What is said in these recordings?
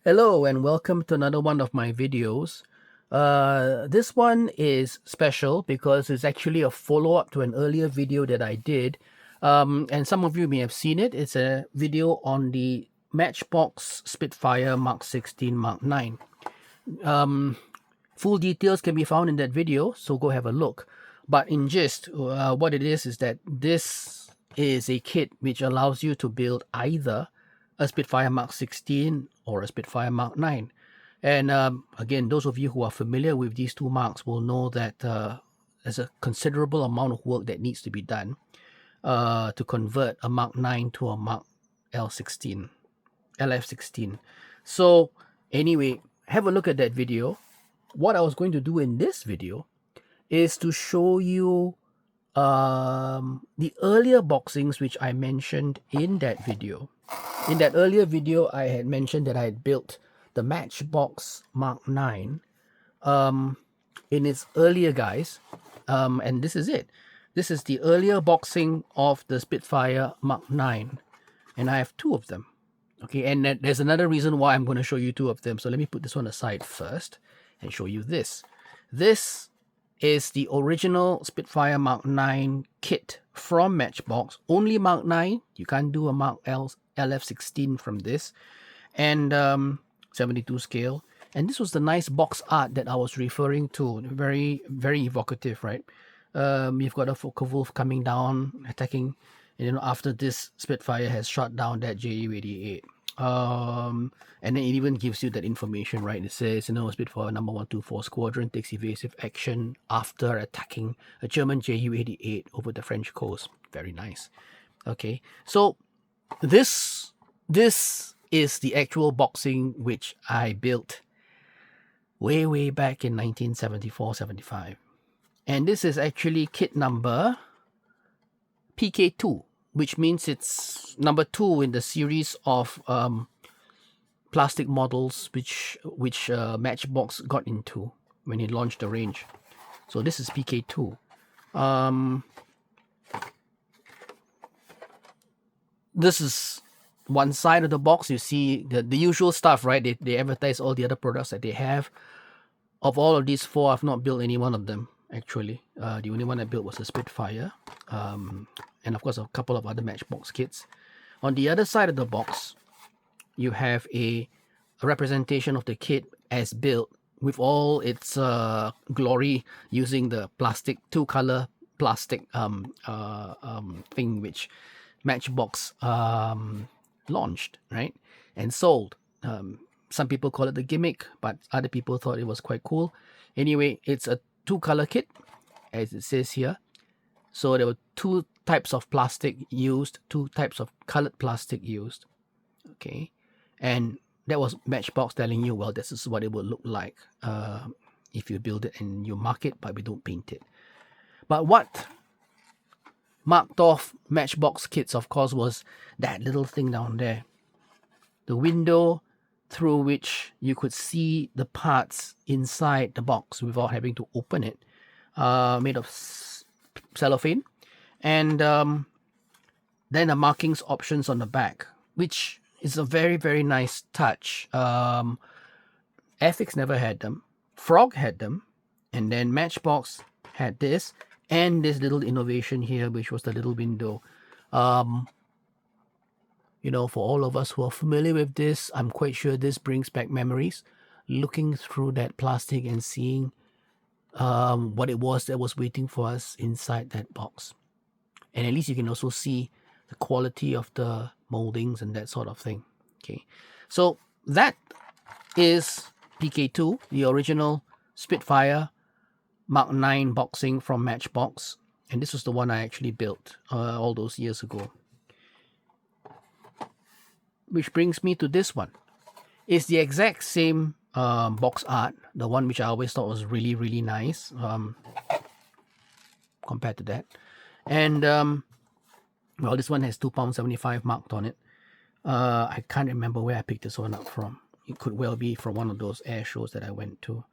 Hello and welcome to another one of my videos. This one is special because it's actually a follow-up to an earlier video that I did. And some of you may have seen it. It's a video on the Matchbox Spitfire Mark 16 Mark 9. Full details can be found in that video, so go have a look. But in gist, what it is that this is a kit which allows you to build either a Spitfire Mark 16 or a Spitfire Mark 9. And again, those of you who are familiar with these two marks will know that there's a considerable amount of work that needs to be done to convert a Mark 9 to a Mark LF16. So anyway, have a look at that video. What I was going to do in this video is to show you the earlier boxings which I mentioned in that video. In that earlier video, I had mentioned that I had built the Matchbox Mark 9 in its earlier guise, and this is it. This is the earlier boxing of the Spitfire Mark 9, and I have two of them. Okay, and there's another reason why I'm going to show you two of them. So let me put this one aside first and show you this. This is the original Spitfire Mark 9 kit from Matchbox. Only Mark 9. You can't do a Mark LF16 from this. And 72 scale. And this was the nice box art that I was referring to. Very, very evocative, right? You've got a Focke-Wulf coming down, attacking, after this Spitfire has shot down that Ju-88. And then it even gives you that information, right? It says, Spitfire number 124 squadron takes evasive action after attacking a German Ju-88 over the French coast. Very nice. Okay, so this is the actual boxing which I built way back in 1974-75. And this is actually kit number PK2, which means it's number 2 in the series of plastic models which Matchbox got into when it launched the range. So this is PK2. This is one side of the box. You see the usual stuff, right? They advertise all the other products that they have. Of all of these four, I've not built any one of them, actually. The only one I built was a Spitfire. And of course, a couple of other Matchbox kits. On the other side of the box, you have a representation of the kit as built with all its glory, using the plastic, two-color plastic thing which Matchbox launched, right, and sold. Some people call it the gimmick, but other people thought it was quite cool. Anyway, it's a two-color kit, as it says here. So there were two types of plastic used, two types of colored plastic used. Okay, and that was Matchbox telling you, well, this is what it will look like if you build it and you mark it, but we don't paint it. But what marked off Matchbox kits, of course, was that little thing down there. The window through which you could see the parts inside the box without having to open it, made of cellophane. And then the markings options on the back, which is a very nice touch. Ethics never had them. Frog had them. And then Matchbox had this. And this little innovation here, which was the little window. For all of us who are familiar with this, I'm quite sure this brings back memories. Looking through that plastic and seeing what it was that was waiting for us inside that box. And at least you can also see the quality of the moldings and that sort of thing. Okay, so that is PK2, the original Spitfire Mark 9 boxing from Matchbox, and this was the one I actually built all those years ago. Which brings me to this one. It's the exact same box art, the one which I always thought was really nice compared to that. And well, this one has £2.75 marked on it. I can't remember where I picked this one up from. It could well be from one of those air shows that I went to.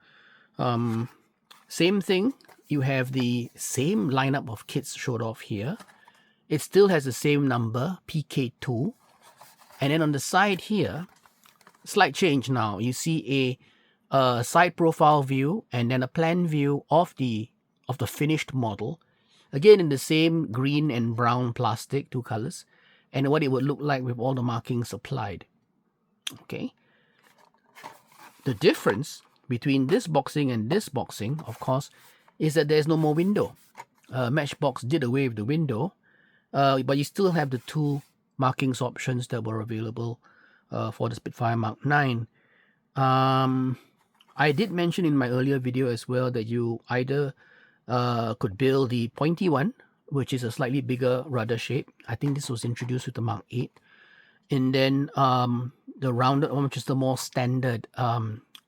Same thing, you have the same lineup of kits showed off here. It still has the same number, PK2. And then on the side here, slight change now. You see a side profile view and then a plan view of the finished model. Again, in the same green and brown plastic, 2 colors, and what it would look like with all the markings applied. Okay. The difference between this boxing and this boxing, of course, is that there's no more window. Matchbox did away with the window, but you still have the 2 markings options that were available for the Spitfire Mark IX. I did mention in my earlier video as well that you either could build the pointy one, which is a slightly bigger rudder shape. I think this was introduced with the Mark VIII. And then the rounded one, which is the more standard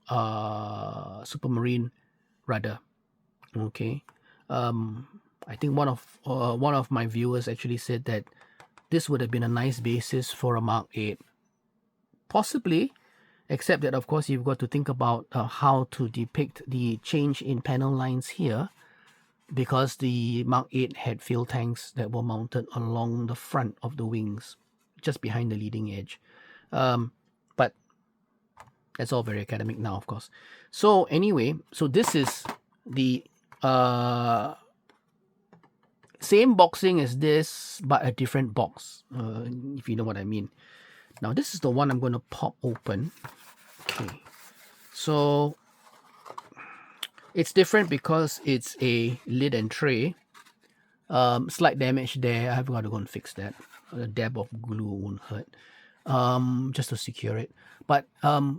Supermarine rudder. Okay. I think one of my viewers actually said that this would have been a nice basis for a Mark VIII. Possibly, except that of course you've got to think about how to depict the change in panel lines here, because the Mark VIII had fuel tanks that were mounted along the front of the wings, just behind the leading edge. But that's all very academic now, of course. So anyway, so this is the same boxing as this, but a different box, if you know what I mean. Now this is the one I'm going to pop open. Okay, so it's different because it's a lid and tray. Slight damage there. I've got to go and fix that. A dab of glue won't hurt. Just to secure it. But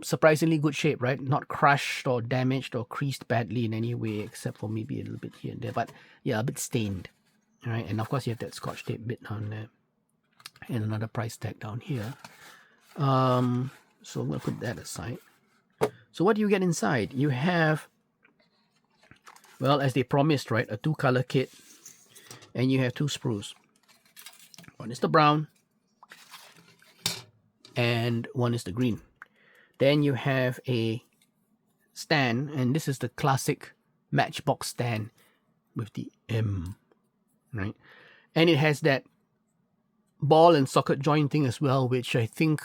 surprisingly good shape, right? Not crushed or damaged or creased badly in any way, except for maybe a little bit here and there. But yeah, a bit stained. Right? And of course you have that Scotch tape bit down there. And another price tag down here. So I'm going to put that aside. So what do you get inside? You have, well, as they promised, right, a 2-color kit. And you have 2 sprues. One is the brown and one is the green. Then you have a stand, and this is the classic Matchbox stand with the M, right? And it has that ball and socket joint thing as well, which I think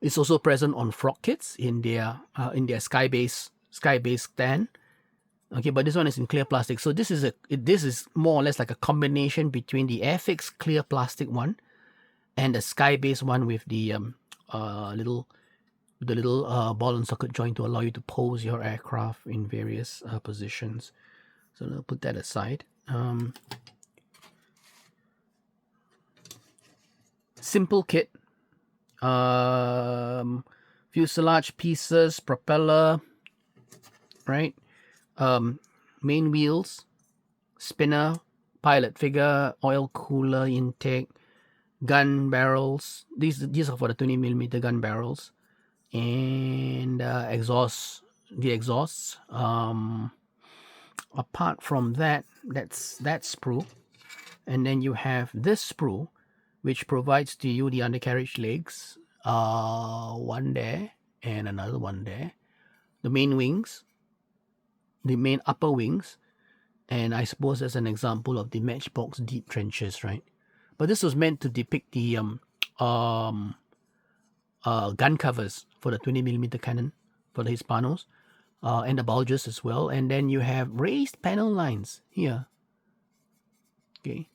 is also present on frog kits in their sky-based stand. Okay, but this one is in clear plastic. So this is more or less like a combination between the Airfix clear plastic one and the sky-based one with the little ball and socket joint to allow you to pose your aircraft in various positions. So I'll put that aside. Simple kit. Fuselage pieces, propeller, right? Main wheels, spinner, pilot figure, oil cooler intake, gun barrels. These are for the 20mm gun barrels, and exhausts. The exhausts. Apart from that, that's that sprue, and then you have this sprue, which provides to you the undercarriage legs. One there and another one there. The main wings. The main upper wings, and I suppose that's an example of the Matchbox deep trenches, right? But this was meant to depict the gun covers for the 20mm cannon for the Hispanos, and the bulges as well. And then you have raised panel lines here. Okay,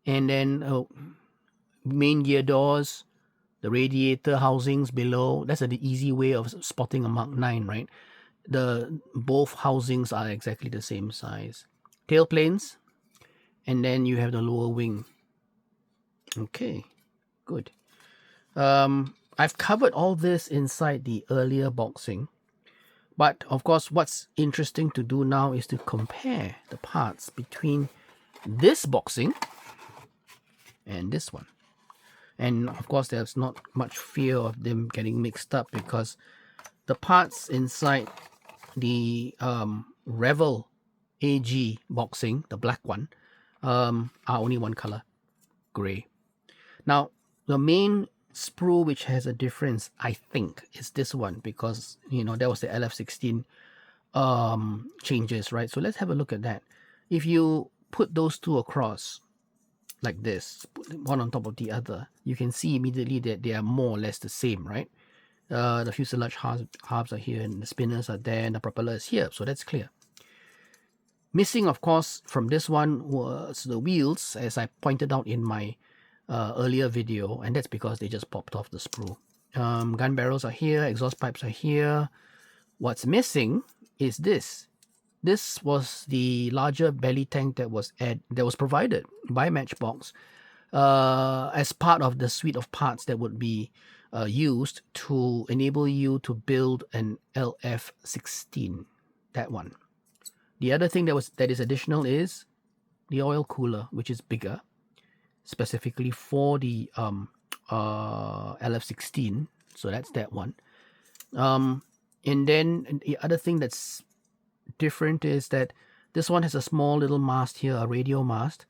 and then main gear doors, the radiator housings below. That's an easy way of spotting a Mark IX, right? Both housings are exactly the same size. Tail planes, and then you have the lower wing. Okay, good. I've covered all this inside the earlier boxing, but of course what's interesting to do now is to compare the parts between this boxing and this one. And of course there's not much fear of them getting mixed up, because the parts inside the Revell AG boxing, the black one, are only one color, gray. Now, the main sprue which has a difference, I think, is this one, because, you know, that was the LF16 changes, right? So let's have a look at that. If you put those two across like this, one on top of the other, you can see immediately that they are more or less the same, right? The fuselage halves are here, and the spinners are there, and the propeller is here, so that's clear. Missing, of course, from this one was the wheels, as I pointed out in my earlier video, and that's because they just popped off the sprue. Gun barrels are here, exhaust pipes are here. What's missing is this. This was the larger belly tank that was provided by Matchbox as part of the suite of parts that would be used to enable you to build an LF16. That one. The other thing that is additional is the oil cooler, which is bigger, specifically for the LF16. So that's that one. And then the other thing that's different is that this one has a small little mast here, a radio mast.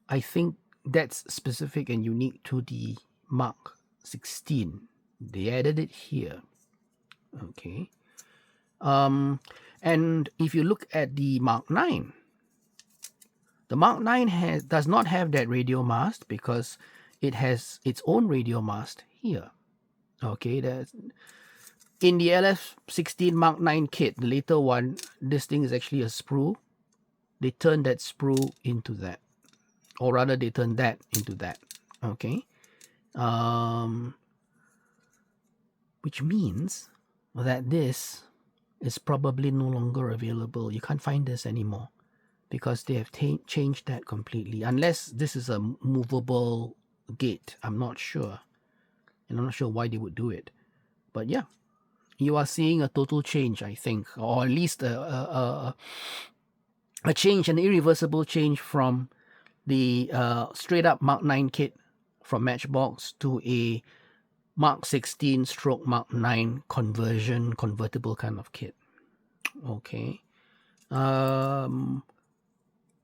I think that's specific and unique to the Mark 16. They added it here. Okay. And if you look at the Mark 9, the Mark 9 does not have that radio mast because it has its own radio mast here. Okay, in the LF16 Mark 9 kit, the later one, this thing is actually a sprue. They turned that sprue into that, or rather they turned that into that. Okay, which means that this is probably no longer available. You can't find this anymore because they have changed that completely, unless this is a movable gate. I'm not sure, and I'm not sure why they would do it, but yeah, you are seeing a total change, I think, or at least a change, an irreversible change from the straight up Mark 9 kit from Matchbox to a Mark 16 stroke Mark 9 convertible kind of kit. Okay.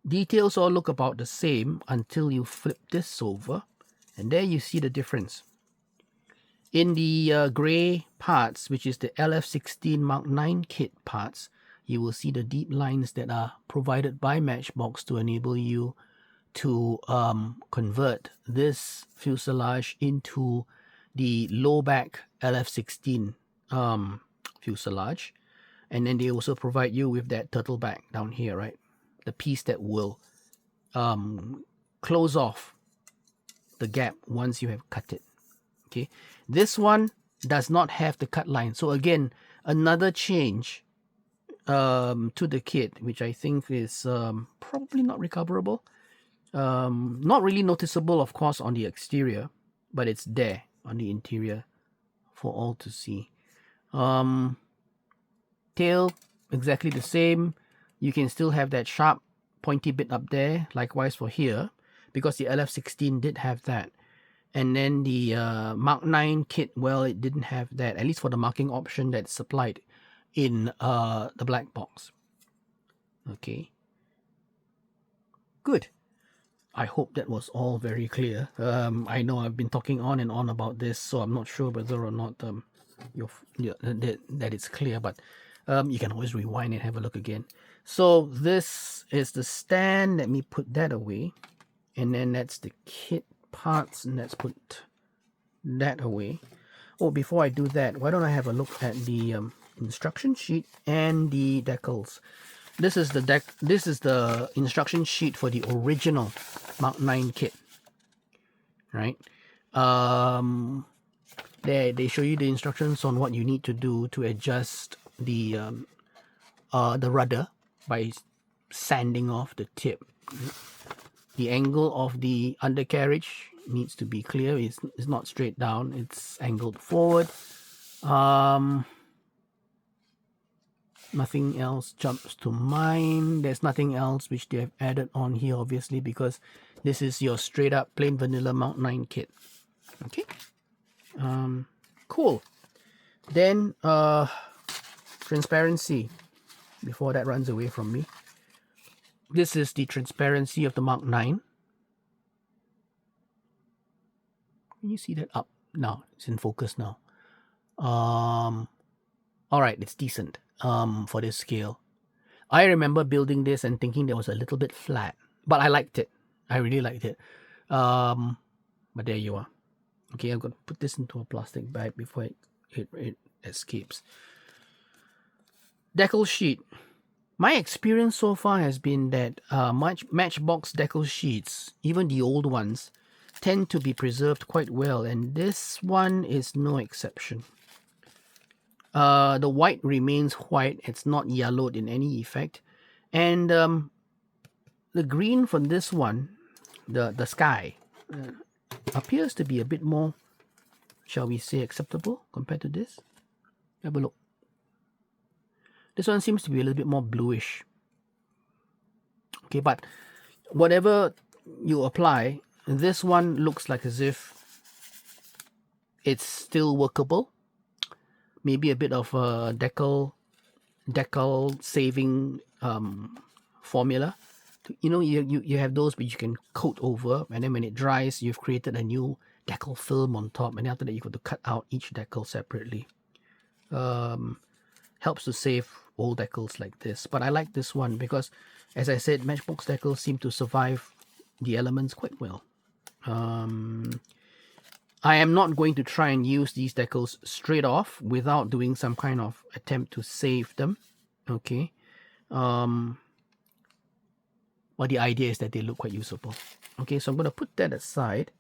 Details all look about the same until you flip this over, and there you see the difference. In the gray parts, which is the LF16 Mark 9 kit parts, you will see the deep lines that are provided by Matchbox to enable you to convert this fuselage into the low back LF16 fuselage. And then they also provide you with that turtle back down here, right? The piece that will close off the gap once you have cut it. Okay, this one does not have the cut line. So again, another change to the kit, which I think is probably not recoverable. Not really noticeable, of course, on the exterior, but it's there on the interior for all to see. Tail, exactly the same. You can still have that sharp, pointy bit up there. Likewise for here, because the LF16 did have that. And then the Mark 9 kit, well, it didn't have that, at least for the marking option that's supplied in the black box. Okay. Good. I hope that was all very clear. I know I've been talking on and on about this, so I'm not sure whether or not that it's clear, but you can always rewind and have a look again. So this is the stand. Let me put that away. And then that's the kit parts, and let's put that away. Oh, before I do that, why don't I have a look at the instruction sheet and the decals. This is the instruction sheet for the original Mark 9 kit, right? They show you the instructions on what you need to do to adjust the rudder by sanding off the tip. The angle of the undercarriage needs to be clear. It's not straight down, it's angled forward. Nothing else jumps to mind. There's nothing else which they have added on here, obviously, because this is your straight up plain vanilla Mark 9 kit. Okay. Cool. Then transparency, before that runs away from me. This is the transparency of the Mark 9. Can you see that up? Now it's in focus now. All right, it's decent for this scale. I remember building this and thinking that was a little bit flat, but I liked it. I really liked it. But there you are. Okay, I'm going to put this into a plastic bag before it escapes. Decal sheet. My experience so far has been that Matchbox decal sheets, even the old ones, tend to be preserved quite well, and this one is no exception. The white remains white, it's not yellowed in any effect, and the green from this one, the sky, appears to be a bit more, shall we say, acceptable compared to this. Have a look. This one seems to be a little bit more bluish. Okay, but whatever you apply, this one looks like as if it's still workable. Maybe a bit of a decal saving formula. You know, you have those which you can coat over, and then when it dries, you've created a new decal film on top, and after that you've got to cut out each decal separately. Helps to save old decals like this, but I like this one because, as I said, Matchbox decals seem to survive the elements quite well. I am not going to try and use these decals straight off without doing some kind of attempt to save them. Okay. Well, the idea is that they look quite usable. Okay, so I'm going to put that aside,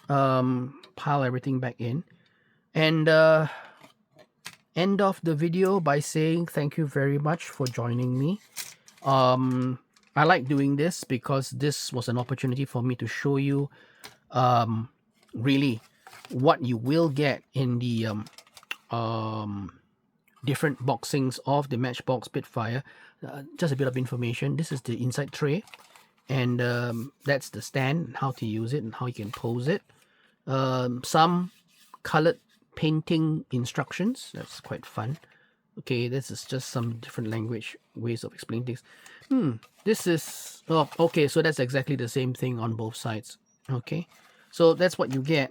pile everything back in, and end off the video by saying thank you very much for joining me. I like doing this because this was an opportunity for me to show you really what you will get in the different boxings of the Matchbox Spitfire. Just a bit of information. This is the inside tray, and that's the stand, how to use it and how you can pose it. Some colored painting instructions. That's quite fun. Okay, this is just some different language ways of explaining things. This is, oh, okay, so that's exactly the same thing on both sides. Okay, so that's what you get.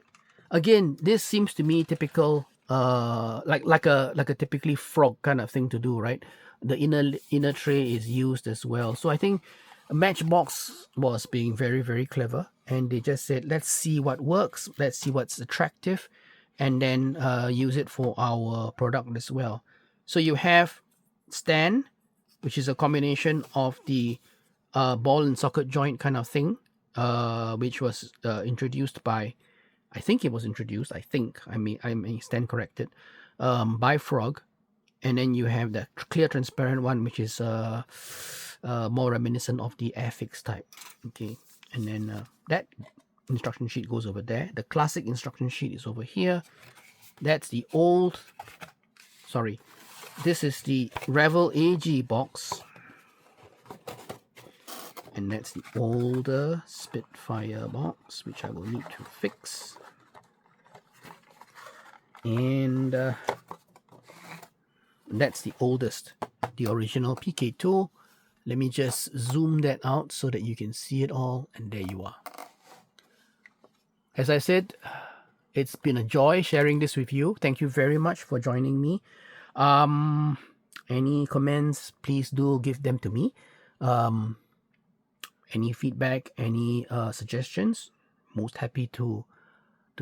Again, this seems to me typical, like a typically frog kind of thing to do, right? The inner tray is used as well. So I think Matchbox was being very, very clever, and they just said, let's see what works, let's see what's attractive, and then use it for our product as well. So you have stand, which is a combination of the ball and socket joint kind of thing, which was introduced by, I think it was introduced, I may stand corrected, by Frog. And then you have the clear transparent one, which is more reminiscent of the Airfix type. Okay, and then that instruction sheet goes over there. The classic instruction sheet is over here. That's the old, sorry, this is the Revell AG box, and that's the older Spitfire box, which I will need to fix. And that's the oldest, the original PK2. Let me just zoom that out so that you can see it all, and there you are. As I said, it's been a joy sharing this with you. Thank you very much for joining me. Any comments, please do give them to me. Any feedback, any suggestions, most happy to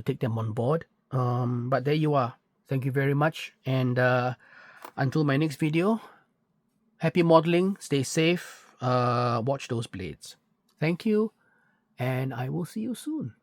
take them on board. But there you are. Thank you very much, and until my next video, happy modeling, stay safe, watch those blades. Thank you, and I will see you soon.